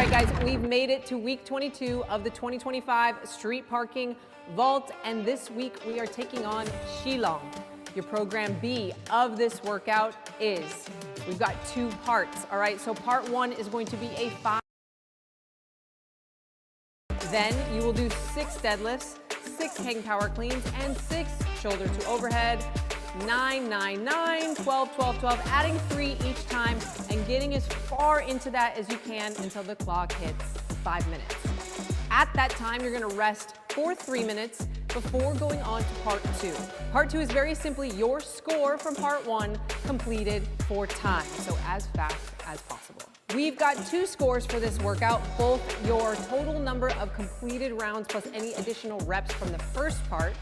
right, guys, we've made it to week 22 of the 2025 Street Parking Vault, and this week we are taking on QIULONG. Your program B of this workout is, we've got 2 parts, all right? So part 1 is going to be a 5. Then you will do 6 deadlifts, 6 hang power cleans, and 6 shoulder to overhead. 9, 9, 9, 12, 12, 12, adding 3 each time and getting as far into that as you can until the clock hits 5 minutes. At that time, you're gonna rest for 3 minutes before going on to part 2. Part 2 is very simply your score from part 1 completed for time, so as fast as possible. We've got 2 scores for this workout, both your total number of completed rounds plus any additional reps from the first part,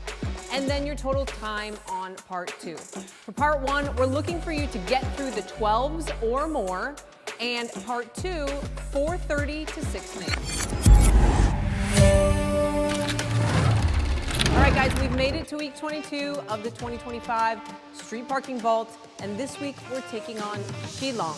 and then your total time on part 2. For part 1, we're looking for you to get through the 12s or more, and part 2, 4:30 to 6 minutes. All right, guys, we've made it to week 22 of the 2025 Street Parking Vault, and this week we're taking on QIULONG.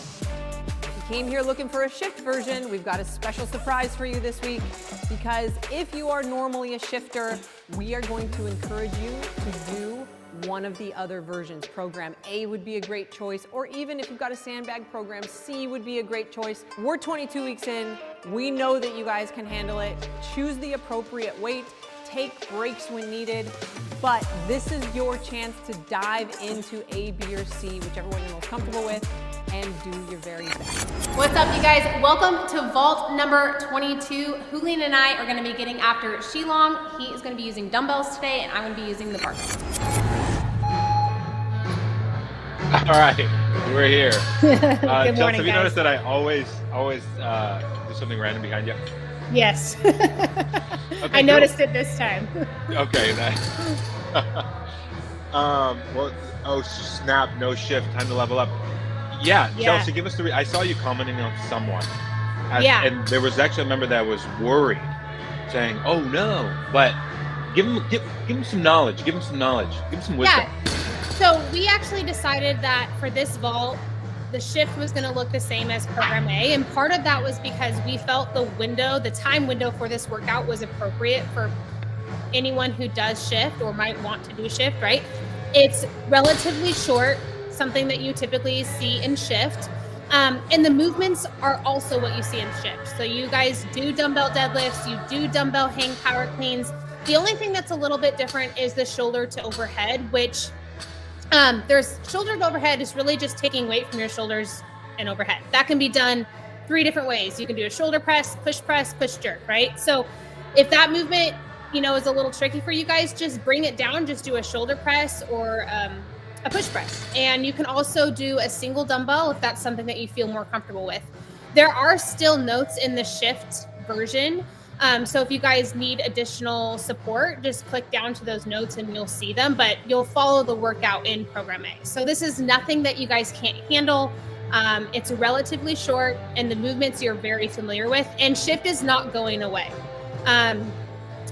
If you came here looking for a shift version, we've got a special surprise for you this week, because if you are normally a shifter, we are going to encourage you to do one of the other versions. Program A would be a great choice, or even if you've got a sandbag, program C would be a great choice. We're 22 weeks in. We know that you guys can handle it. Choose the appropriate weight. Take breaks when needed, but this is your chance to dive into A, B, or C, whichever one you're most comfortable with, and do your very best. What's up, you guys? Welcome to vault number 22. Huling and I are gonna be getting after QIULONG. He is gonna be using dumbbells today, and I'm gonna be using the barbell. All right, we're here. Good Chelsea, morning, have you guys. noticed that I always do something random behind you? Yes. Okay, I noticed it this time. Okay, well, oh snap, no shift, time to level up. Yeah, Chelsea, give us I saw you commenting on someone. And there was actually a member that was worried, saying, "Oh no!" But give him some knowledge. Give him some knowledge. Give him some wisdom. Yeah. So we actually decided that for this vault, the shift was going to look the same as program A, and part of that was because we felt the time window for this workout was appropriate for anyone who does shift or might want to do shift, right? It's relatively short, something that you typically see in shift, and the movements are also what you see in shift. So you guys do dumbbell deadlifts, you do dumbbell hang power cleans. The only thing that's a little bit different is the shoulder to overhead, which there's shoulder to overhead is really just taking weight from your shoulders and overhead. That can be done 3 different ways. You can do a shoulder press, push jerk, right? So if that movement, is a little tricky for you guys, just bring it down, just do a shoulder press or a push press. And you can also do a single dumbbell if that's something that you feel more comfortable with. There are still notes in the shift version. So if you guys need additional support, just click down to those notes and you'll see them, but you'll follow the workout in program A. So this is nothing that you guys can't handle. It's relatively short and the movements you're very familiar with, and shift is not going away.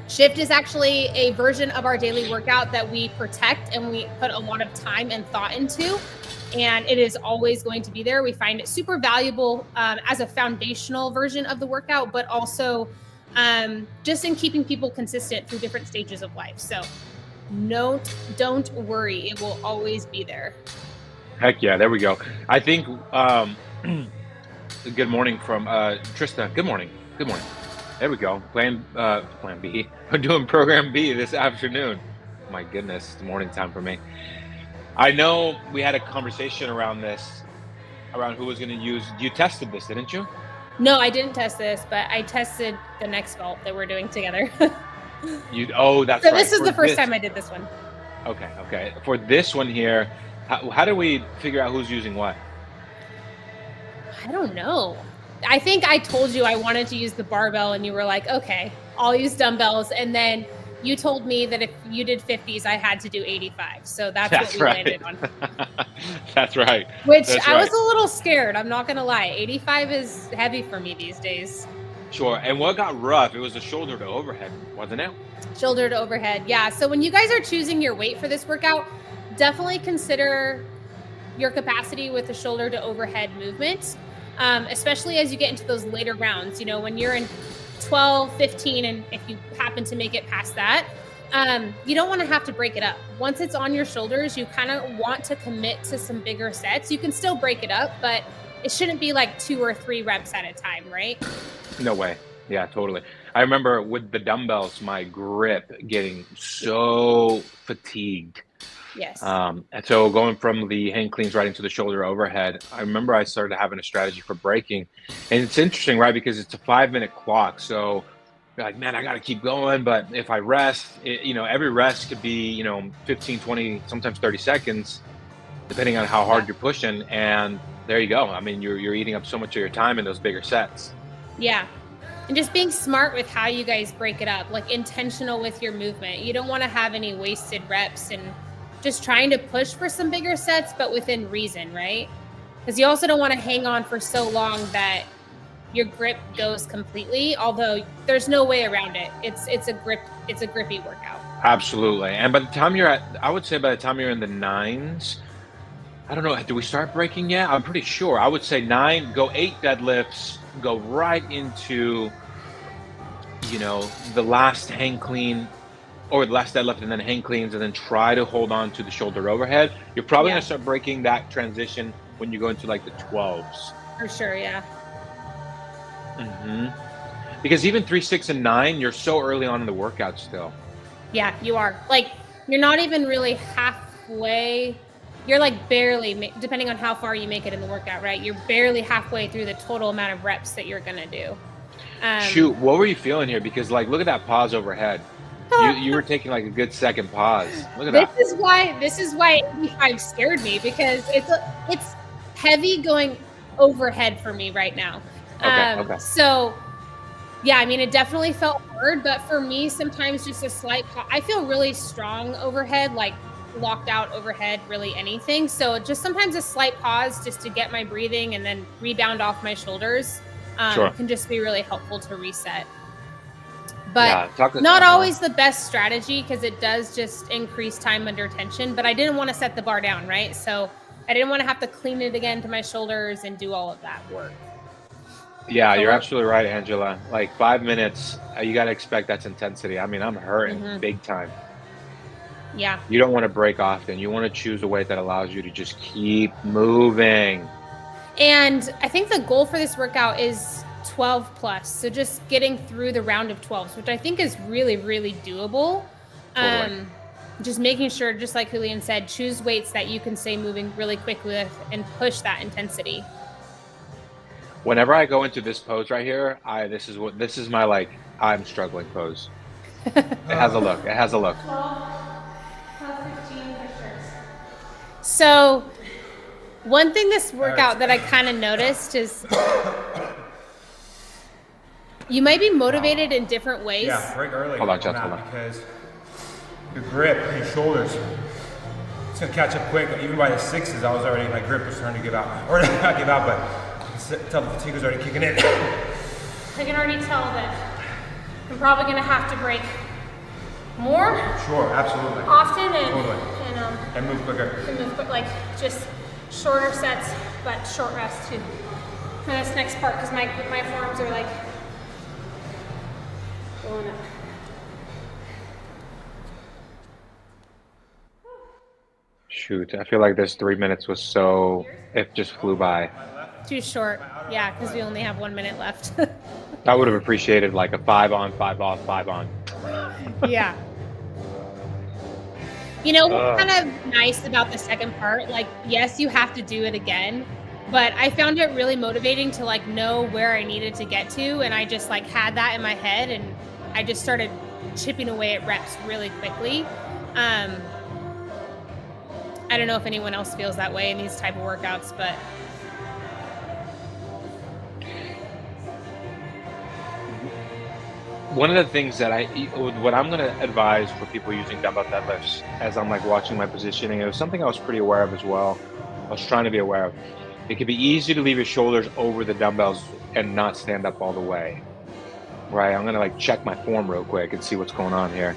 Shift is actually a version of our daily workout that we protect and we put a lot of time and thought into, and it is always going to be there. We find it super valuable as a foundational version of the workout, but also just in keeping people consistent through different stages of life. So don't worry, it will always be there. Heck yeah, there we go. I think good morning from Trista. Good morning. There we go. Plan B. We're doing program B this afternoon. My goodness, it's morning time for me. I know we had a conversation around who was going to use. You tested this, didn't you? No, I didn't test this, but I tested the next vault that we're doing together. That's so right. This is the first time I did this one. Okay. For this one here, how do we figure out who's using what? I don't know. I think I told you I wanted to use the barbell and you were like, okay, I'll use dumbbells. And then you told me that if you did 50s, I had to do 85. So that's what we landed on. That's right. I was a little scared. I'm not going to lie. 85 is heavy for me these days. Sure. And what got rough, it was the shoulder to overhead, wasn't it? Shoulder to overhead. Yeah. So when you guys are choosing your weight for this workout, definitely consider your capacity with the shoulder to overhead movement. especially as you get into those later rounds. You know, when you're in 12, 15, and if you happen to make it past that, you don't want to have to break it up. Once it's on your shoulders, you kind of want to commit to some bigger sets. You can still break it up, but it shouldn't be like 2 or 3 reps at a time, right? No way. Yeah, totally. I remember with the dumbbells, my grip getting so fatigued. Yes. And so going from the hang cleans right into the shoulder overhead, I remember I started having a strategy for breaking. And it's interesting, right? Because it's a 5-minute clock. So you're like, man, I got to keep going. But if I rest, every rest could be, 15, 20, sometimes 30 seconds, depending on how hard you're pushing. And there you go. I mean, you're eating up so much of your time in those bigger sets. Yeah. And just being smart with how you guys break it up, like intentional with your movement. You don't want to have any wasted reps, and just trying to push for some bigger sets, but within reason, right? Because you also don't want to hang on for so long that your grip goes completely, although there's no way around it. It's a grippy workout. Absolutely. And by the time I would say by the time you're in the 9s, I don't know, do we start breaking yet? I'm pretty sure. I would say 9, go 8 deadlifts, go right into, the last hang clean or the last deadlift and then hang cleans, and then try to hold on to the shoulder overhead. You're probably going to start breaking that transition when you go into like the 12s. For sure, yeah. Because even 3, 6, and 9, you're so early on in the workout still. Yeah, you are. Like, you're not even really halfway. You're like barely, depending on how far you make it in the workout, right? You're barely halfway through the total amount of reps that you're going to do. Shoot, what were you feeling here? Because like, look at that pause overhead. You were taking like a good second pause. Look at that. This is why 85 scared me, because it's heavy going overhead for me right now. Okay. So yeah, I mean, it definitely felt hard, but for me, sometimes just a slight I feel really strong overhead, like locked out overhead, really anything. So just sometimes a slight pause just to get my breathing and then rebound off my shoulders can just be really helpful to reset. But not always the best strategy, because it does just increase time under tension. But I didn't want to set the bar down, right? So I didn't want to have to clean it again to my shoulders and do all of that work. Yeah, you're absolutely right, Angela. Like 5 minutes, you got to expect that's intensity. I mean, I'm hurting big time. Yeah. You don't want to break often. You want to choose a weight that allows you to just keep moving. And I think the goal for this workout is 12 plus. So just getting through the round of 12s, which I think is really, really doable. Totally. Just making sure, just like Julian said, choose weights that you can stay moving really quick with and push that intensity. Whenever I go into this pose right here, this is my like I'm struggling pose. It has a look. It has a look. 15 for sure. So one thing this workout that I kind of noticed is you might be motivated in different ways. Yeah, break early. Hold on, Jeff, hold on. Because your grip and your shoulders, it's gonna catch up quick. Even by the 6s, my grip was starting to give out. Or not give out, but tell the fatigue was already kicking in. I can already tell that I'm probably gonna have to break more. Sure, absolutely. Often and totally. And move quicker. And move quick, like just shorter sets, but short rest too. For this next part, because my forearms are like going up. Shoot, I feel like this 3 minutes it just flew by. Too short, yeah, because we only have 1 minute left. I would have appreciated like a 5 on, 5 off, 5 on. Yeah. You know what's kind of nice about the second part? Like, yes, you have to do it again, but I found it really motivating to like know where I needed to get to, and I just like had that in my head, and I just started chipping away at reps really quickly. I don't know if anyone else feels that way in these type of workouts, but one of the things that what I'm going to advise for people using dumbbell deadlifts, as I'm like watching my positioning, it was something I was pretty aware of as well. I was trying to be aware of. It can be easy to leave your shoulders over the dumbbells and not stand up all the way. Right? I'm going to like check my form real quick and see what's going on here.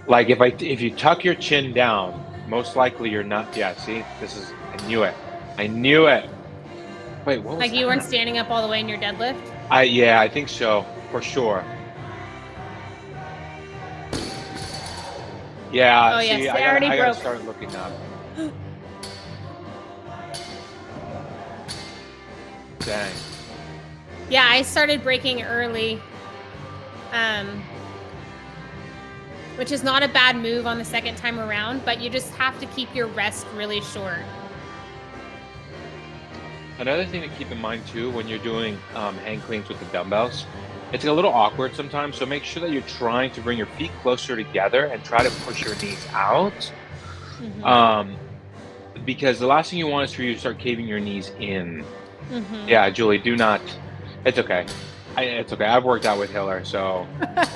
Like if you tuck your chin down, most likely you're not. Yeah, see, I knew it. Wait, what was Like you that? weren't standing up all the way in your deadlift? Yeah, I think so, for sure. Yeah, Oh, see, yes, I they gotta, already I gotta broke. start looking up. Dang. Yeah, I started breaking early, which is not a bad move on the second time around, but you just have to keep your rest really short. Another thing to keep in mind too when you're doing hang cleans with the dumbbells, it's a little awkward sometimes. So make sure that you're trying to bring your feet closer together and try to push your knees out. Mhm. Because the last thing you want is for you to start caving your knees in. Mhm. Yeah, Julie, do not. It's okay. It's okay. I've worked out with Hiller, so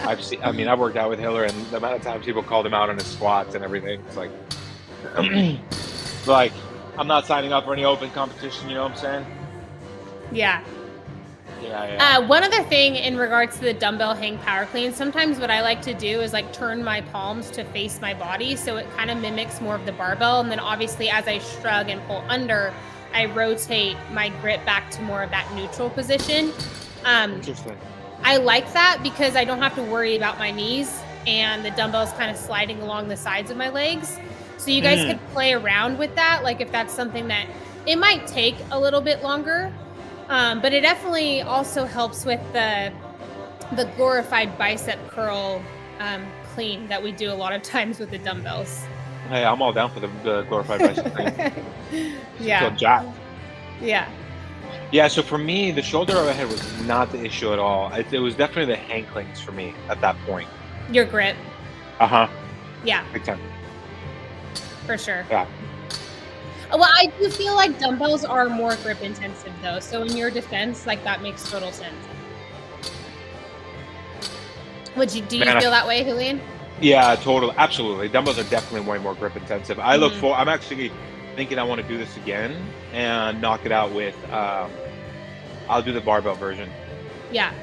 I've seen. I mean, I've worked out with Hiller, and the amount of times people called him out on his squats and everything. It's like, like I'm not signing up for any open competition. You know what I'm saying? Yeah. Yeah. One other thing in regards to the dumbbell hang power clean, sometimes what I like to do is like turn my palms to face my body so it kind of mimics more of the barbell. And then obviously as I shrug and pull under, I rotate my grip back to more of that neutral position. Interesting. I like that because I don't have to worry about my knees and the dumbbells kind of sliding along the sides of my legs. So you guys could play around with that. Like if that's something that it might take a little bit longer, but it definitely also helps with the glorified bicep curl clean that we do a lot of times with the dumbbells. Hey, I'm all down for the glorified bicep clean. Yeah. Feel jacked. Yeah. Yeah, so for me, the shoulder overhead was not the issue at all. It was definitely the hang cleans for me at that point. Your grip. Uh-huh. Yeah, Big time. for sure. Yeah. Well, I do feel like dumbbells are more grip intensive though. So in your defense, like that makes total sense. Do you Man, feel that way, Julian? Yeah, totally. Absolutely. Dumbbells are definitely way more grip intensive. I'm actually thinking I want to do this again and knock it out with, I'll do the barbell version. Yeah.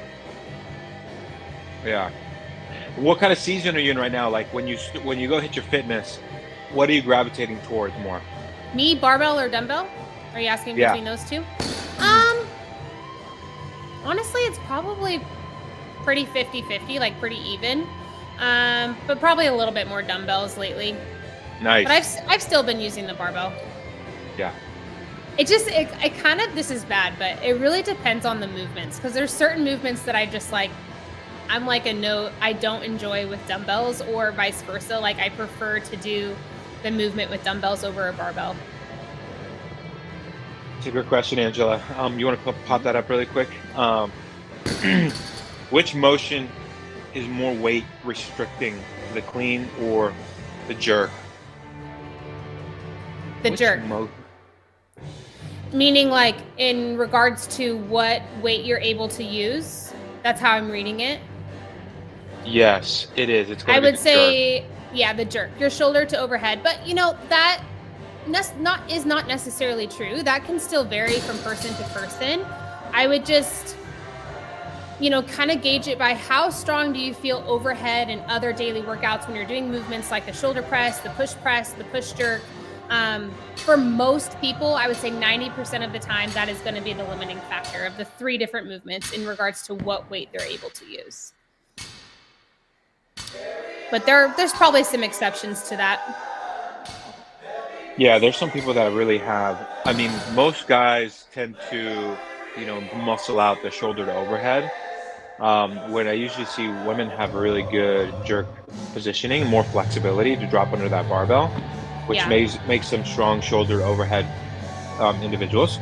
Yeah. What kind of season are you in right now? Like when you go hit your fitness, what are you gravitating towards more? Me, barbell or dumbbell? Are you asking Yeah. between those two? Honestly, it's probably pretty 50-50, like pretty even. But probably a little bit more dumbbells lately. Nice. But I've still been using the barbell. Yeah. It kind of, this is bad, but it really depends on the movements because there's certain movements that I just like, I'm like a no, I don't enjoy with dumbbells or vice versa. Like I prefer to do the movement with dumbbells over a barbell. It's a good question, Angela. You want to pop that up really quick? Which motion is more weight restricting, the clean or the jerk? The Which jerk. Meaning like in regards to what weight you're able to use. That's how I'm reading it. Yes, it is. It's going I to be would the say, jerk. yeah, the jerk, your shoulder to overhead. But you know, that is not necessarily true. That can still vary from person to person. I would just, you know, kind of gauge it by how strong do you feel overhead and other daily workouts when you're doing movements like the shoulder press, the push jerk. For most people, I would say 90% of the time, that is going to be the limiting factor of the 3 different movements in regards to what weight they're able to use. But there's probably some exceptions to that. Yeah, there's some people that really have. I mean, most guys tend to, muscle out the shoulder to overhead. When I usually see women have really good jerk positioning, more flexibility to drop under that barbell, which Yeah. makes them strong shoulder to overhead individuals.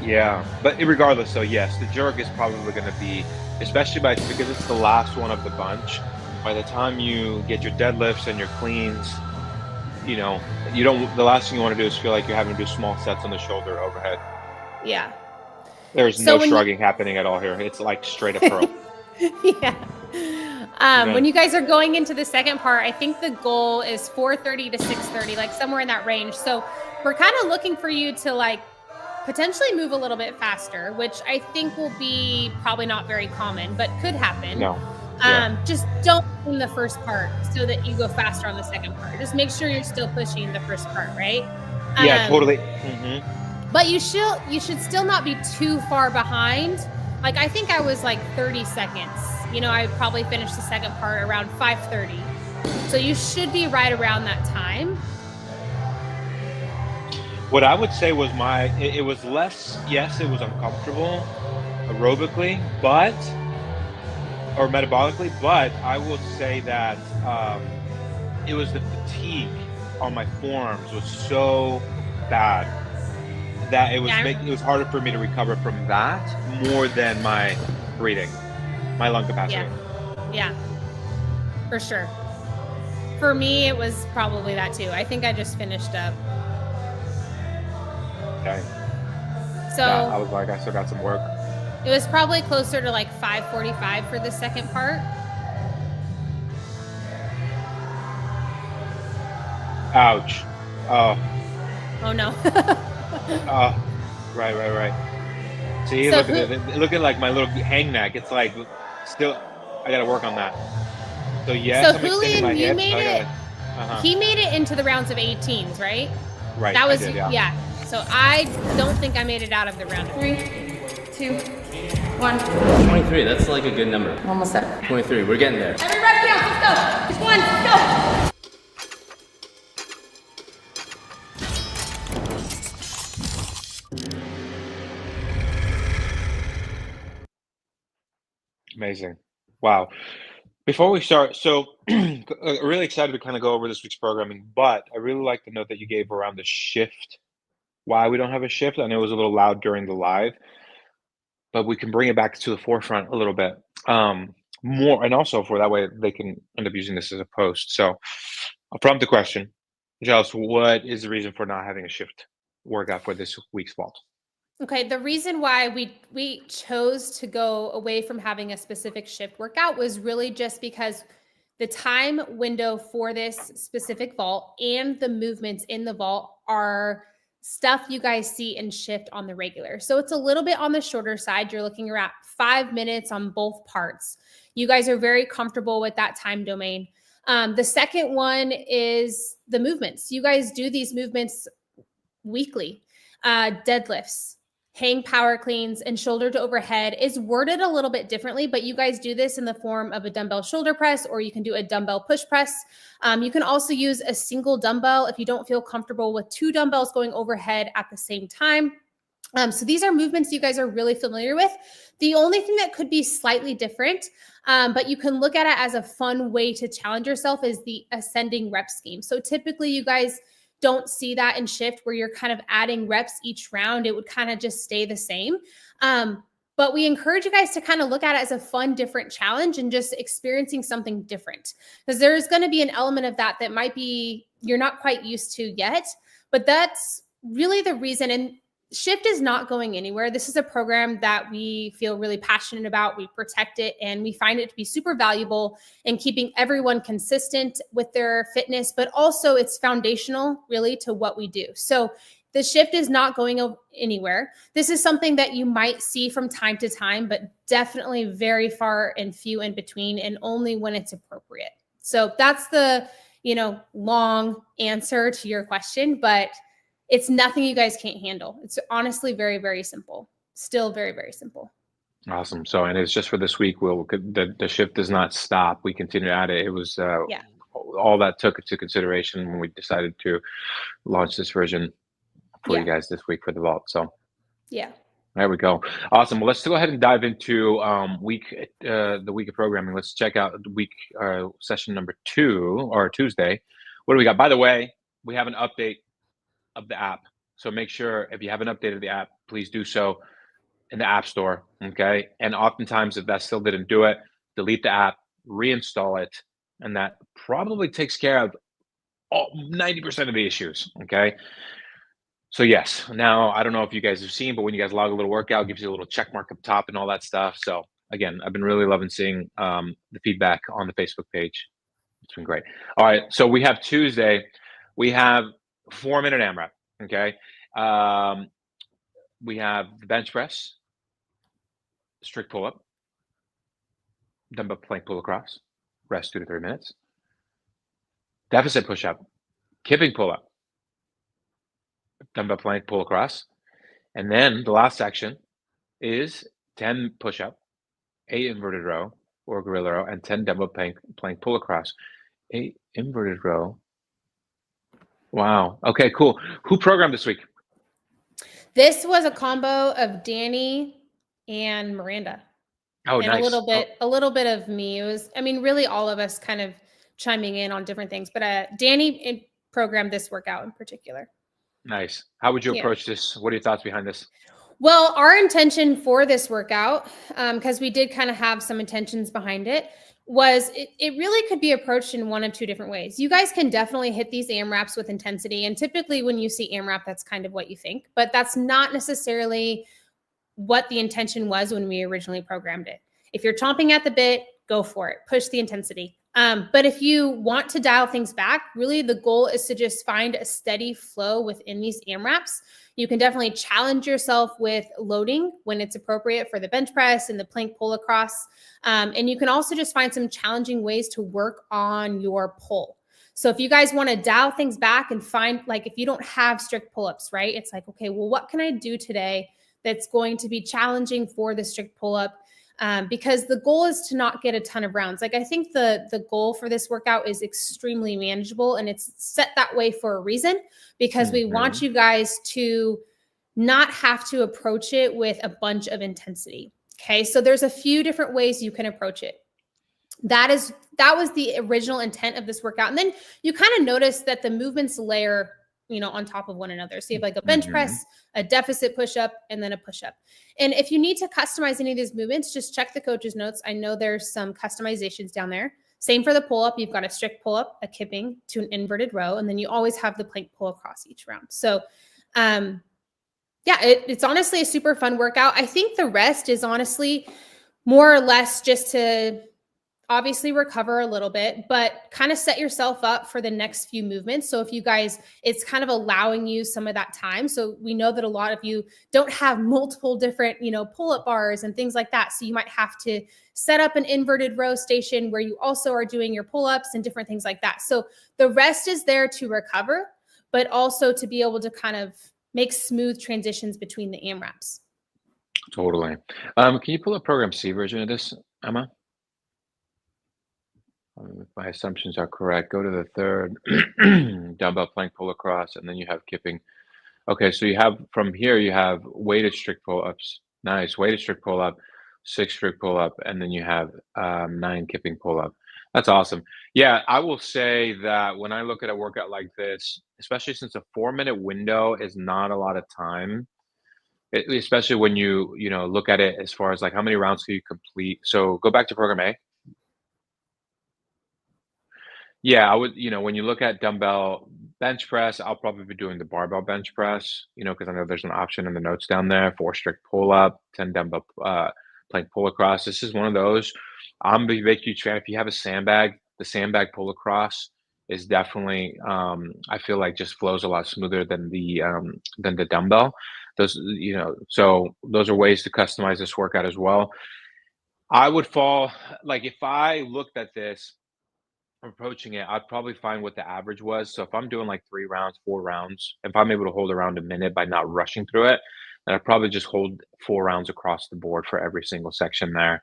Yeah, but regardless, so yes, the jerk is probably going to be, especially because it's the last one of the bunch. By the time you get your deadlifts and your cleans, the last thing you want to do is feel like you're having to do small sets on the shoulder overhead. Yeah. There's So no shrugging happening at all here. It's like straight up curl. Yeah. When you guys are going into the second part, I think the goal is 4:30 to 6:30, like somewhere in that range. So we're kind of looking for you to like potentially move a little bit faster, which I think will be probably not very common, but could happen. No. Yeah. Just don't in the first part so that you go faster on the second part. Just make sure you're still pushing the first part, right? Yeah, totally. Mm-hmm. But you should still not be too far behind. Like, I think I was like 30 seconds. You know, I probably finished the second part around 5:30. So you should be right around that time. What I would say was it was less, yes, it was uncomfortable aerobically, or metabolically, but I will say that it was the fatigue on my forearms was so bad that it was harder for me to recover from that more than my breathing, my lung capacity. Yeah, for sure. For me, it was probably that too. I think I just finished up. Okay. So yeah, I was like, I still got some work. It was probably closer to like 5:45 for the second part. Ouch. Oh. Oh no. Oh. Right. See, So look at like my little hang neck. It's like still, I gotta work on that. So yes, so I'm extending my hips. He made it into the rounds of 18s, right? Right. That was I did, yeah. So I don't think I made it out of the round of 3, 2, 1. 23, that's like a good number. Almost there. 23, we're getting there. Every rep counts. Let's go. Just one. Let's go. Amazing. Wow. Before we start, so really excited to kind of go over this week's programming, but I really like the note that you gave around the shift. Why we don't have a shift. I know it was a little loud during the live, but we can bring it back to the forefront a little bit more, and also for that way they can end up using this as a post. So I'll prompt the question, Giles, what is the reason for not having a shift workout for this week's vault? Okay, the reason why we chose to go away from having a specific shift workout was really just because the time window for this specific vault and the movements in the vault are stuff you guys see in shift on the regular. So it's a little bit on the shorter side. You're looking around 5 minutes on both parts. You guys are very comfortable with that time domain. The second one is the movements. You guys do these movements weekly. Deadlifts, hang power cleans, and shoulder to overhead is worded a little bit differently, but you guys do this in the form of a dumbbell shoulder press, or you can do a dumbbell push press. You can also use a single dumbbell if you don't feel comfortable with 2 dumbbells going overhead at the same time. So these are movements you guys are really familiar with. The only thing that could be slightly different, but you can look at it as a fun way to challenge yourself, is the ascending rep scheme. So typically you guys don't see that in shift where you're kind of adding reps each round. It would kind of just stay the same. But we encourage you guys to kind of look at it as a fun, different challenge and just experiencing something different, because there's going to be an element of that might be you're not quite used to yet, but that's really the reason. And shift is not going anywhere. This is a program that we feel really passionate about. We protect it, and we find it to be super valuable in keeping everyone consistent with their fitness, but also it's foundational really to what we do. So the shift is not going anywhere. This is something that you might see from time to time, but definitely very far and few in between, and only when it's appropriate. So that's the, long answer to your question, but it's nothing you guys can't handle. It's honestly very, very simple. Still very, very simple. Awesome. So, and it's just for this week. The shift does not stop. We continue to add it. It was all that took into consideration when we decided to launch this version for you guys this week for the vault. So there we go. Awesome. Well, let's go ahead and dive into the week of programming. Let's check out the week session number 2, or Tuesday. What do we got? By the way, we have an update of the app. So make sure if you haven't updated the app, please do so in the App Store. Okay. And oftentimes, if that still didn't do it, delete the app, reinstall it. And that probably takes care of 90% of the issues. Okay. So yes, now I don't know if you guys have seen, but when you guys log a little workout, it gives you a little check mark up top and all that stuff. So again, I've been really loving seeing the feedback on the Facebook page. It's been great. All right. So we have Tuesday. We have 4-minute AMRAP. Okay. We have the bench press, strict pull up, dumbbell plank pull across, rest 2 to 3 minutes, deficit push up, kipping pull up, dumbbell plank pull across, And then the last section is 10 push-up, 8 inverted row or gorilla row, and 10 dumbbell plank pull across. 8 inverted row. Wow. Okay, cool. Who programmed this week? This was a combo of Danny and Miranda. Oh, And nice. a little bit of me. It was, I mean, really all of us kind of chiming in on different things, but Danny programmed this workout in particular. Nice. How would you Yeah. approach this? What are your thoughts behind this? Well, our intention for this workout, because we did kind of have some intentions behind it, was it really could be approached in one of two different ways. You guys can definitely hit these AMRAPs with intensity. And typically when you see AMRAP, that's kind of what you think, but that's not necessarily what the intention was when we originally programmed it. If you're chomping at the bit, go for it. Push the intensity. But if you want to dial things back, really the goal is to just find a steady flow within these AMRAPs. You can definitely challenge yourself with loading when it's appropriate for the bench press and the plank pull across. And you can also just find some challenging ways to work on your pull. So if you guys want to dial things back and find, like, if you don't have strict pull-ups, right? It's like, okay, well, what can I do today that's going to be challenging for the strict pull-up? Because the goal is to not get a ton of rounds. Like, I think the goal for this workout is extremely manageable, and it's set that way for a reason, because we want you guys to not have to approach it with a bunch of intensity. Okay, so there's a few different ways you can approach it. That was the original intent of this workout. And then you kind of notice that the movements layer, on top of one another. So you have like a bench press, a deficit push-up, and then a push-up. And if you need to customize any of these movements, just check the coach's notes. I know there's some customizations down there. Same for the pull-up. You've got a strict pull-up, a kipping to an inverted row, and then you always have the plank pull across each round. So it's honestly a super fun workout. I think the rest is honestly more or less just to obviously recover a little bit, but kind of set yourself up for the next few movements. So if you guys, it's kind of allowing you some of that time. So we know that a lot of you don't have multiple different, pull-up bars and things like that. So you might have to set up an inverted row station where you also are doing your pull-ups and different things like that. So the rest is there to recover, but also to be able to kind of make smooth transitions between the AMRAPs. Totally. Can you pull up program C version of this, Emma? If my assumptions are correct, go to the third dumbbell plank pull across, and then you have kipping. Okay, so you have from here, you have weighted strict pull-ups. Nice, weighted strict pull-up, 6 strict pull-up, and then you have 9 kipping pull-up. That's awesome. Yeah, I will say that when I look at a workout like this, especially since a 4-minute window is not a lot of time, especially when you look at it as far as like how many rounds can you complete. So go back to program A. Yeah, I would, when you look at dumbbell bench press, I'll probably be doing the barbell bench press, because I know there's an option in the notes down there, 4 strict pull up, 10 dumbbell plank pull across. This is one of those. I'm a big huge fan. If you have a sandbag, the sandbag pull across is definitely, I feel like just flows a lot smoother than the dumbbell. Those, so those are ways to customize this workout as well. I would fall, like if I looked at this, approaching it, I'd probably find what the average was. So if I'm doing like 3 rounds, 4 rounds, if I'm able to hold around a minute by not rushing through it, then I'd probably just hold 4 rounds across the board for every single section there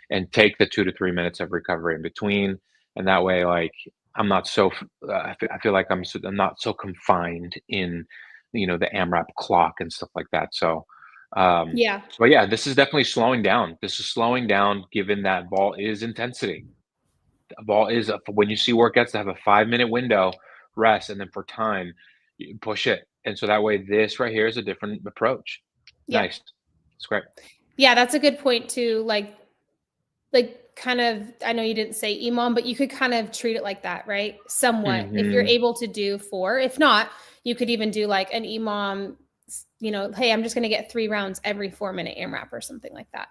and take the 2 to 3 minutes of recovery in between. And that way, like, I'm not so, I feel like I'm not so confined in, the AMRAP clock and stuff like that. So, Yeah. but yeah, this is definitely slowing down. This is slowing down given that ball is intensity. Ball is when you see workouts that have a 5-minute window, rest, and then for time, you push it. And so that way, this right here is a different approach. Yeah. Nice. It's great. Yeah, that's a good point too. Like kind of, I know you didn't say EMOM, but you could kind of treat it like that, right? Somewhat. If you're able to do 4, if not, you could even do like an EMOM, hey, I'm just going to get 3 rounds every 4-minute AMRAP or something like that.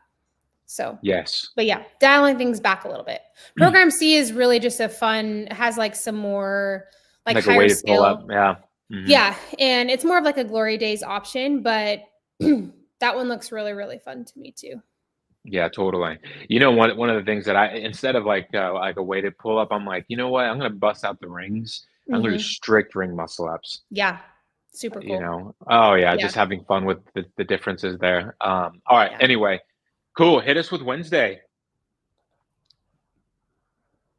So, yes. But yeah, dialing things back a little bit. Program C is really just a fun, has like some more like higher a weighted scale. pull-up. Yeah. Yeah. And it's more of like a glory days option, but that one looks really, really fun to me too. Yeah, totally. One of the things that instead of like a weighted pull-up, I'm like, you know what? I'm going to bust out the rings. I'm going to do strict ring muscle ups. Yeah. Super You cool. know, oh yeah, Yeah. just having fun with the differences there. All right. Yeah. Anyway, cool. Hit us with Wednesday.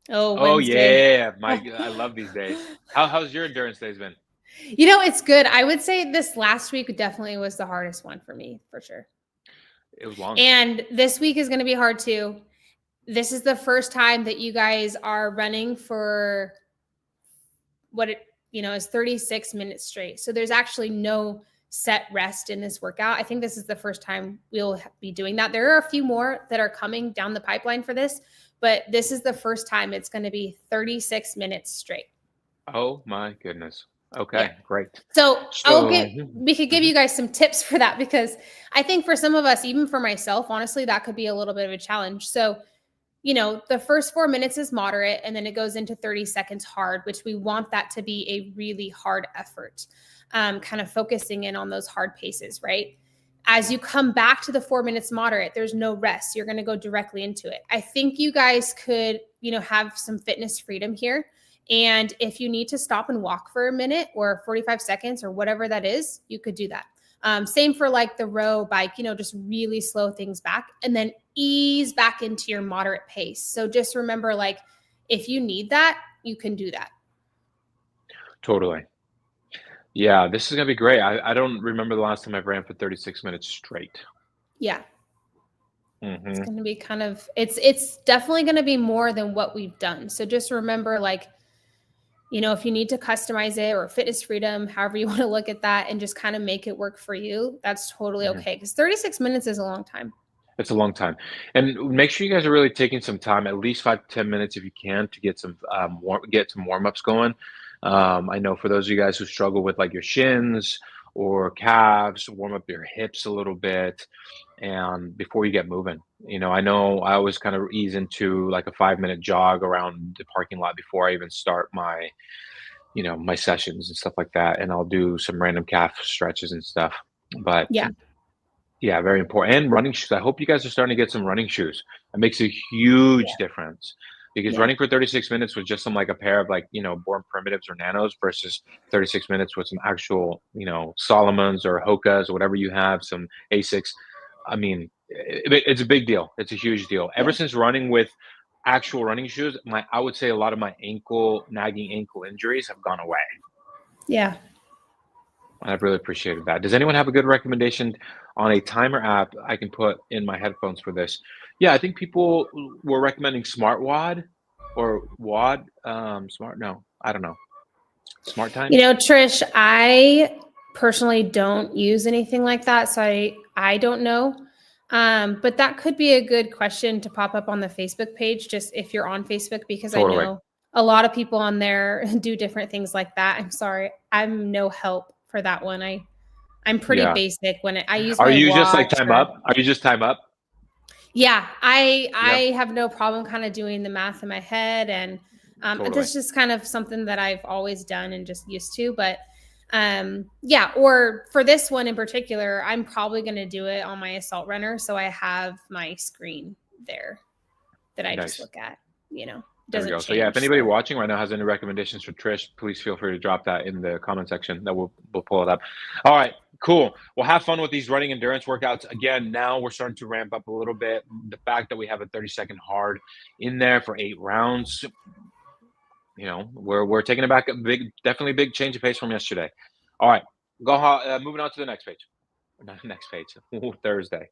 Oh, Oh Wednesday. yeah, I love these days. How's your endurance days been? It's good. I would say this last week definitely was the hardest one for me, for sure. It was long. And this week is going to be hard too. This is the first time that you guys are running for what is 36 minutes straight. So there's actually no set rest in this workout. I think this is the first time we'll be doing that. There are a few more that are coming down the pipeline for this, but this is the first time it's going to be 36 minutes straight. Oh my goodness. Okay, Yeah. great. So So, we could give you guys some tips for that, because I think for some of us, even for myself, honestly, that could be a little bit of a challenge. So, the first 4 minutes is moderate, and then it goes into 30 seconds hard, which we want that to be a really hard effort, kind of focusing in on those hard paces, right? As you come back to the 4 minutes moderate, there's no rest. You're going to go directly into it. I think you guys could, have some fitness freedom here. And if you need to stop and walk for a minute or 45 seconds or whatever that is, you could do that. Same for like the row bike, just really slow things back and then ease back into your moderate pace. So just remember, like, if you need that, you can do that. totally. Yeah, this is gonna be great. I don't remember the last time I've ran for 36 minutes straight. Yeah. It's Hmm. going to be it's definitely going to be more than what we've done. So just remember, like, if you need to customize it or fitness freedom, however you want to look at that, and just kind of make it work for you, that's totally Hmm. okay. Because 36 minutes is a long time. It's a long time, and make sure you guys are really taking some time, at least 5 to 10 minutes if you can, to get some get some warm ups going. I know for those of you guys who struggle with like your shins or calves, warm up your hips a little bit, and before you get moving. I know I always kind of ease into like a 5 minute jog around the parking lot before I even start my sessions and stuff like that, and I'll do some random calf stretches and stuff. But Yeah. yeah, very important. And running shoes. I hope you guys are starting to get some running shoes. It makes a huge difference because Yeah. running for 36 minutes with just a pair of Born Primitives or Nanos versus 36 minutes with some actual, Solomons or Hokas or whatever you have, some Asics. I mean, it's a big deal. It's a huge deal. Ever Yeah. since running with actual running shoes, I would say a lot of my nagging ankle injuries have gone away. Yeah. I've really appreciated that. Does anyone have a good recommendation on a timer app I can put in my headphones for this? Yeah, I think people were recommending SmartWad or WAD. Smart, no, I don't know. Smart Time? Trish, I personally don't use anything like that. So I don't know. But that could be a good question to pop up on the Facebook page, just if you're on Facebook, because I Totally. know a lot of people on there do different things like that. I'm sorry. I'm no help for that one. I'm pretty Yeah. basic when I use Are my you just like watch time or up? Are you just time up? yeah, I Yeah, have no problem kind of doing the math in my head, and totally. that's just kind of something that I've always done and just used to. But yeah, or for this one in particular, I'm probably going to do it on my assault runner, so I have my screen there that I just Nice. look at. There we Doesn't go. So yeah, if change. anybody So watching right now has any recommendations for Trish, please feel free to drop that in the comment section. That we'll pull it up. All right, cool. Well, have fun with these running endurance workouts. Again, now we're starting to ramp up a little bit. The fact that we have a 30-second hard in there for 8 rounds, we're taking it back definitely big change of pace from yesterday. All right, moving on to the next page. Not the next page. Thursday.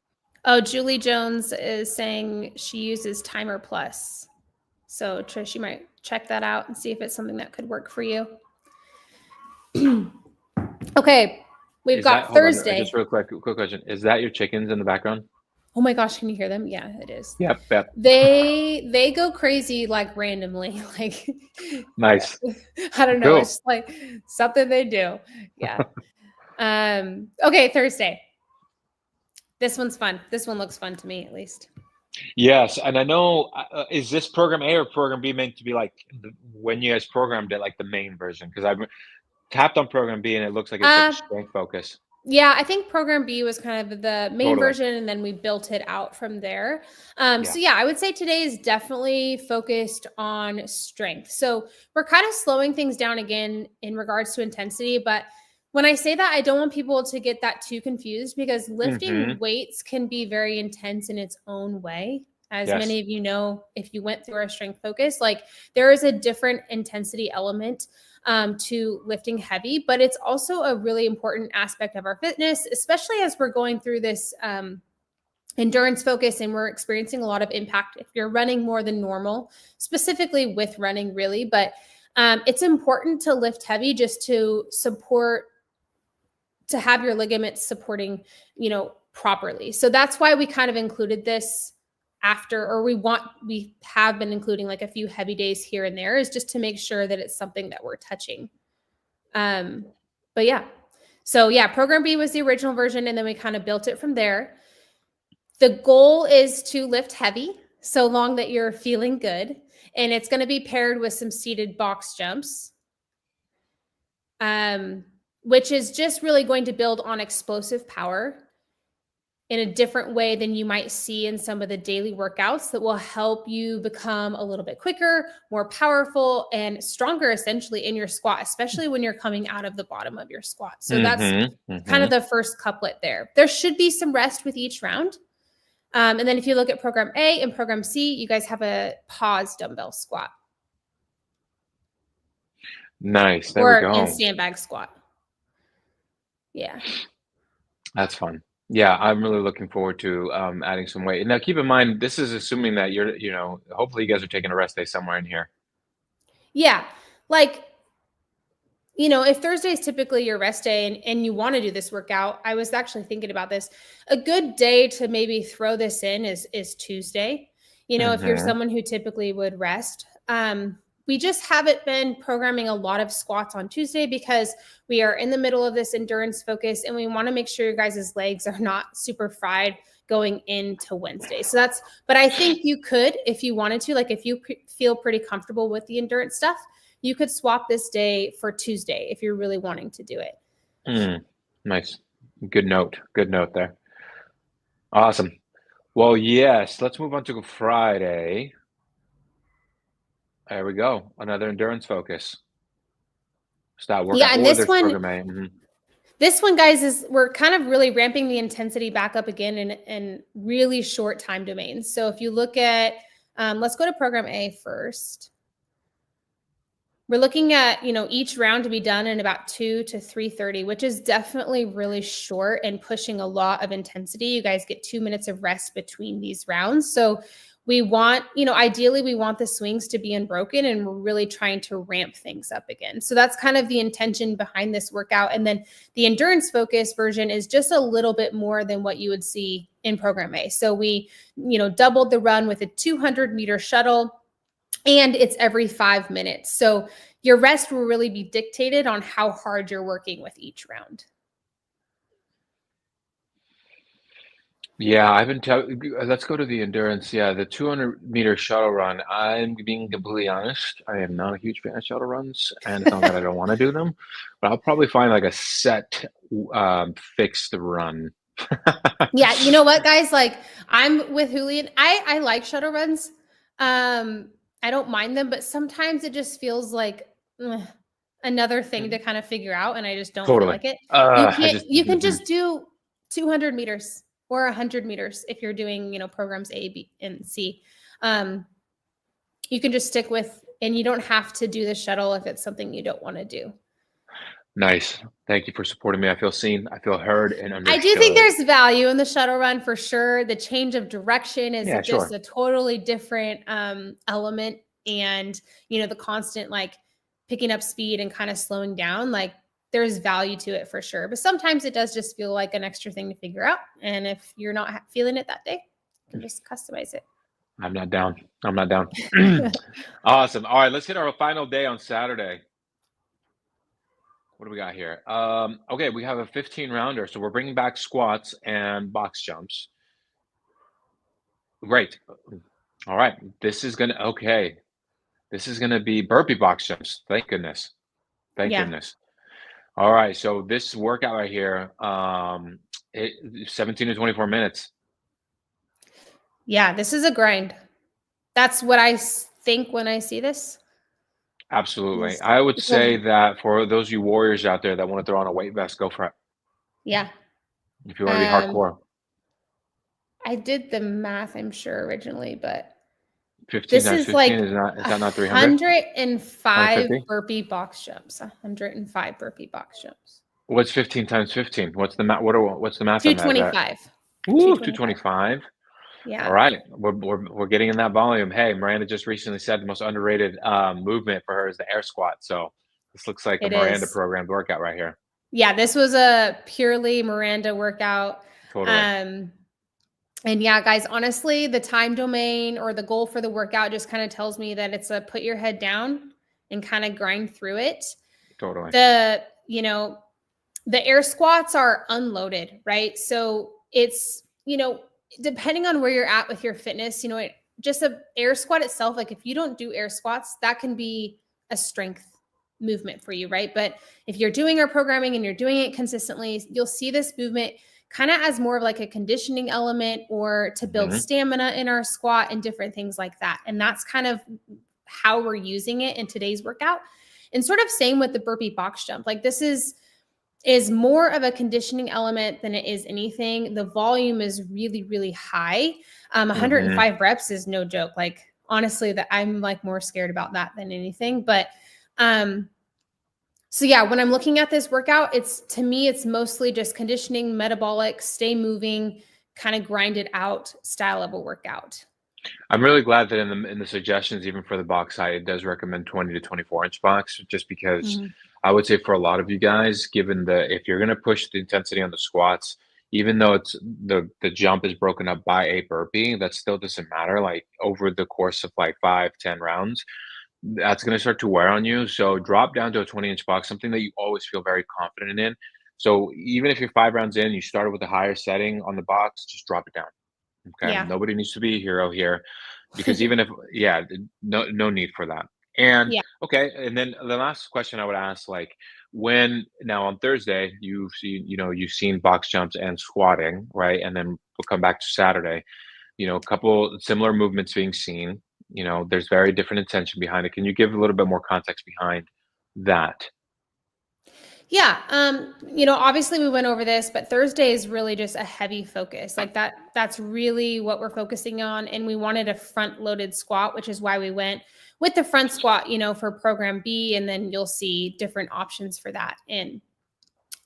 Julie Jones is saying she uses Timer Plus. So Trish, you might check that out and see if it's something that could work for you. Okay, we've got Thursday. Just real quick question. Is that your chickens in the background? Oh my gosh, can you hear them? Yeah, it is. Yep. They go crazy like randomly. Like Nice. I don't know. Cool. It's just like something they do. Yeah. Okay, Thursday. This one's fun. This one looks fun to me, at least. Yes, and I know. Is this program A or program B meant to be like when you guys programmed it, like the main version? Because I've tapped on program B and it looks like it's like strength focus. Yeah, I think program B was kind of the main Totally. version, and then we built it out from there. So yeah, I would say today is definitely focused on strength. So we're kind of slowing things down again in regards to intensity, but When I say that, I don't want people to get that too confused because lifting Mhm. weights can be very intense in its own way. As Yes. many of you know, if you went through our strength focus, like there is a different intensity element to lifting heavy, but it's also a really important aspect of our fitness, especially as we're going through this endurance focus and we're experiencing a lot of impact if you're running more than normal, specifically with running really, but it's important to lift heavy just to support, to have your ligaments supporting, properly. So that's why we kind of included this after, or we have been including like a few heavy days here and there, is just to make sure that it's something that we're touching. But yeah. So yeah, program B was the original version and then we kind of built it from there. The goal is to lift heavy so long that you're feeling good. And it's going to be paired with some seated box jumps, which is just really going to build on explosive power in a different way than you might see in some of the daily workouts that will help you become a little bit quicker, more powerful, and stronger essentially in your squat, especially when you're coming out of the bottom of your squat. So that's kind of the first couplet there. There should be some rest with each round. And then if you look at program A and program C, you guys have a pause dumbbell squat. Nice. There or we go. in sandbag squat. Yeah. That's fun. Yeah, I'm really looking forward to adding some weight. Now, keep in mind, this is assuming that you're, hopefully you guys are taking a rest day somewhere in here. Yeah. Like, if Thursday is typically your rest day and you want to do this workout, I was actually thinking about this. A good day to maybe throw this in is Tuesday. If you're someone who typically would rest. We just haven't been programming a lot of squats on Tuesday because we are in the middle of this endurance focus and we want to make sure your guys' legs are not super fried going into Wednesday. But I think you could, if you wanted to, like if you feel pretty comfortable with the endurance stuff, you could swap this day for Tuesday if you're really wanting to do it. Nice. Good note. Good note there. Awesome. Well, yes, let's move on to Friday. There we go. Another endurance focus. Start working. Yeah, and this one, program A. This one, guys, we're kind of really ramping the intensity back up again in really short time domains. So if you look at, let's go to program A first. We're looking at, each round to be done in about 2 to 3:30, which is definitely really short and pushing a lot of intensity. You guys get 2 minutes of rest between these rounds. So we want, ideally we want the swings to be unbroken and we're really trying to ramp things up again. So that's kind of the intention behind this workout. And then the endurance focus version is just a little bit more than what you would see in program A. So we, doubled the run with a 200-meter shuttle and it's every 5 minutes. So your rest will really be dictated on how hard you're working with each round. Yeah, let's go to the endurance. Yeah, the 200-meter shuttle run. I'm being completely honest. I am not a huge fan of shuttle runs, and it's not that I don't want to do them, but I'll probably find like a set, fixed run. Yeah, you know what, guys? Like I'm with Julian. I like shuttle runs. I don't mind them, but sometimes it just feels like another thing to kind of figure out, and I just don't feel like it. You can just do 200 meters. Or 100 meters if you're doing, programs A, B, and C. You can just stick with, and you don't have to do the shuttle if it's something you don't want to do. Nice. Thank you for supporting me. I feel seen. I feel heard and understood. I do think there's value in the shuttle run for sure. The change of direction is just a totally different element. And, the constant like picking up speed and kind of slowing down, like there's value to it for sure. But sometimes it does just feel like an extra thing to figure out. And if you're not feeling it that day, you can just customize it. I'm not down. Awesome. All right, let's hit our final day on Saturday. What do we got here? Okay, we have a 15-rounder. So we're bringing back squats and box jumps. Great. All right. This is going to be burpee box jumps. Thank goodness. Thank goodness. All right, so this workout right here, 17 to 24 minutes. Yeah, this is a grind. That's what I think when I see this. Absolutely. Just- I would so, say that for those of you warriors out there that want to throw on a weight vest, go for it. yeah. If you want to be Um, hardcore, I did the math, I'm sure originally, but 15 this times is 15 like is that not 300? 105 150? burpee box jumps. 105 burpee box jumps. What's 15 times 15? What's the math? What's the math on that? Is that 225. woo, 225. 225? All Yeah, right, we're getting in that volume. Hey, Miranda just recently said the most underrated movement for her is the air squat. So this looks like a it Miranda is. programmed workout right here. Yeah, this was a purely Miranda workout. Totally, Um, and yeah, guys, honestly, the time domain or the goal for the workout just kind of tells me that it's a put your head down and kind of grind through it. totally. The, you know, the air squats are unloaded, right? So it's, depending on where you're at with your fitness, just a air squat itself, like if you don't do air squats, that can be a strength movement for you, right? But if you're doing our programming and you're doing it consistently, you'll see this movement kind of as more of like a conditioning element or to build Mhm. stamina in our squat and different things like that. And that's kind of how we're using it in today's workout. And sort of same with the burpee box jump. Like this is more of a conditioning element than it is anything. The volume is really, really high. Mhm. 105 reps is no joke. Like honestly, that I'm like more scared about that than anything. But so yeah, when I'm looking at this workout, to me, it's mostly just conditioning, metabolic, stay moving, kind of grind it out style of a workout. I'm really glad that in the suggestions, even for the box height, it does recommend 20 to 24-inch box, just because Mhm. I would say for a lot of you guys, given if you're going to push the intensity on the squats, even though it's the jump is broken up by a burpee, that still doesn't matter. Like over the course of like 5, 10 rounds, that's going to start to wear on you. So drop down to a 20-inch box, something that you always feel very confident in. So even if you're 5 rounds in, you started with a higher setting on the box, just drop it down. Okay, Yeah. nobody needs to be a hero here, because even if yeah, no need for that. And Yeah. okay, and then the last question I would ask, like when now on Thursday you've seen box jumps and squatting, right? And then we'll come back to Saturday, a couple similar movements being seen. There's very different intention behind it. Can you give a little bit more context behind that? Yeah. Obviously we went over this, but Thursday is really just a heavy focus. Like that's really what we're focusing on. And we wanted a front loaded squat, which is why we went with the front squat, for program B. And then you'll see different options for that in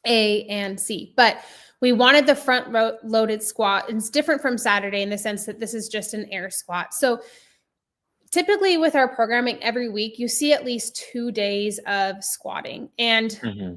A and C. But we wanted the front loaded squat. And it's different from Saturday in the sense that this is just an air squat. So typically with our programming every week, you see at least 2 days of squatting. And Hmm.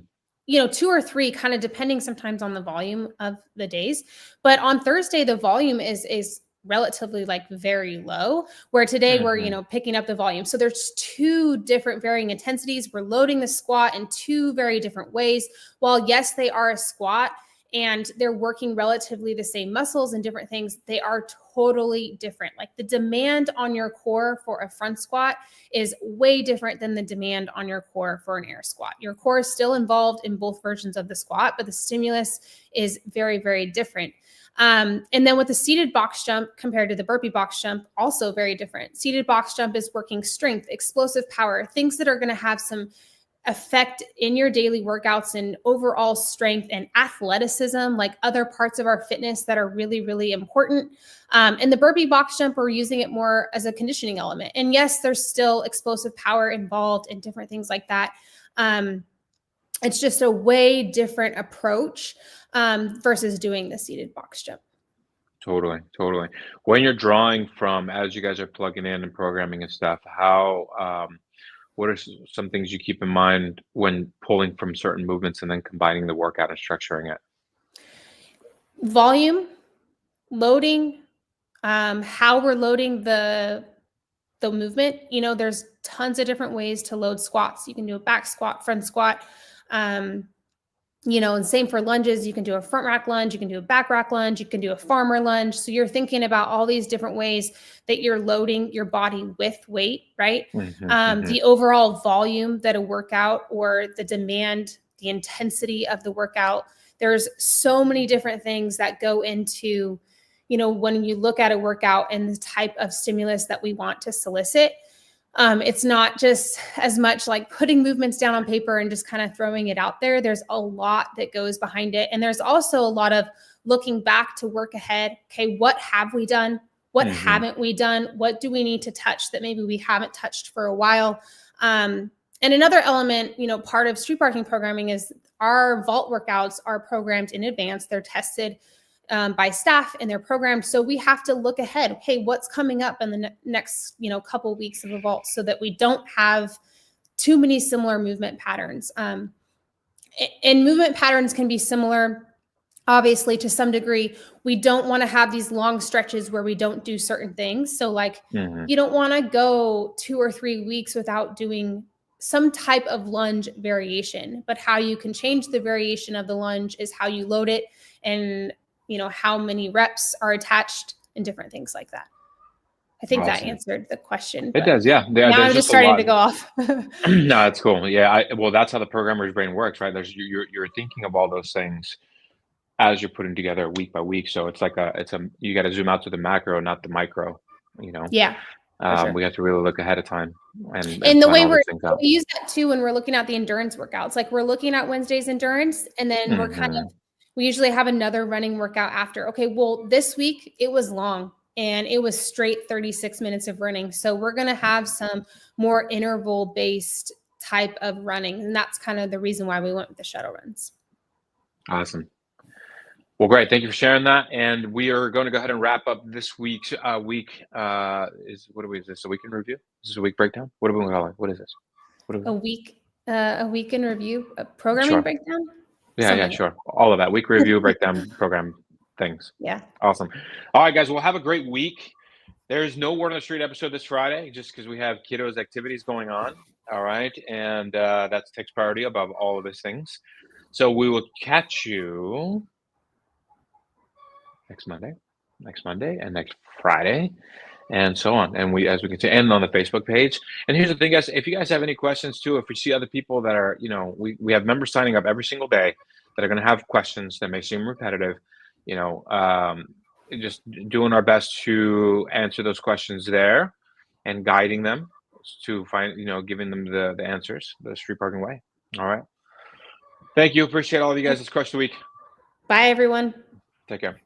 2 or 3, kind of depending sometimes on the volume of the days. But on Thursday, the volume is relatively like very low, where today we're, Hmm. picking up the volume. So there's 2 different varying intensities. We're loading the squat in 2 very different ways. While yes, they are a squat and they're working relatively the same muscles and different things, they are totally different. Like the demand on your core for a front squat is way different than the demand on your core for an air squat. Your core is still involved in both versions of the squat, but the stimulus is very, very different. And then with the seated box jump compared to the burpee box jump, also very different. Seated box jump is working strength, explosive power, things that are going to have some effect in your daily workouts and overall strength and athleticism, like other parts of our fitness that are really, really important. And the burpee box jump, we're using it more as a conditioning element. And yes, there's still explosive power involved and different things like that. It's just a way different approach versus doing the seated box jump. Totally, totally. When you're drawing from, as you guys are plugging in and programming and stuff, what are some things you keep in mind when pulling from certain movements and then combining the workout and structuring it? Volume, loading, how we're loading the movement. There's tons of different ways to load squats. You can do a back squat, front squat. And same for lunges. You can do a front rack lunge, you can do a back rack lunge, you can do a farmer lunge. So you're thinking about all these different ways that you're loading your body with weight, right? Mhm, mhm. The overall volume that a workout or the demand, the intensity of the workout, there's so many different things that go into, when you look at a workout and the type of stimulus that we want to solicit. It's not just as much like putting movements down on paper and just kind of throwing it out there. There's a lot that goes behind it. And there's also a lot of looking back to work ahead. Okay, what have we done? What haven't we done? What do we need to touch that maybe we haven't touched for a while? And another element, part of street parking programming is our vault workouts are programmed in advance. They're tested by staff and they're programmed. So we have to look ahead. Okay, what's coming up in the next, couple weeks of a vault so that we don't have too many similar movement patterns. And movement patterns can be similar, obviously, to some degree. We don't want to have these long stretches where we don't do certain things. So like, you don't want to go 2 or 3 weeks without doing some type of lunge variation, but how you can change the variation of the lunge is how you load it and how many reps are attached and different things like that. I think that answered the question. It does, yeah. Now I'm just starting to go off. No, that's cool. Yeah, well, that's how the programmer's brain works, right? You're thinking of all those things as you're putting together week by week. So it's like you got to zoom out to the macro, not the micro. Yeah. Sure. We have to really look ahead of time and the way we use that too when we're looking at the endurance workouts. Like we're looking at Wednesday's endurance, and then we usually have another running workout after. Okay, well, this week it was long and it was straight 36 minutes of running. So we're going to have some more interval based type of running. And that's kind of the reason why we went with the shuttle runs. Awesome. Well, great. Thank you for sharing that. And we are going to go ahead and wrap up this week's week. Is this a week in review? Is this a week breakdown? What are we calling it? What is this? A week in review, a programming breakdown? Yeah, sure. All of that. Week review, breakdown, program things. Yeah. Awesome. All right, guys. We'll have a great week. There's no Word on the Street episode this Friday, just because we have kiddos activities going on. All right. And that takes priority above all of these things. So we will catch you next Monday, and next Friday, and so on. And as we continue, and on the Facebook page. And here's the thing, guys, if you guys have any questions too, if we see other people that are, we have members signing up every single day that are going to have questions that may seem repetitive, just doing our best to answer those questions there and guiding them to find, giving them the answers, the street parking way. All right. Thank you. Appreciate all of you guys. Let's crush the week. Bye, everyone. Take care.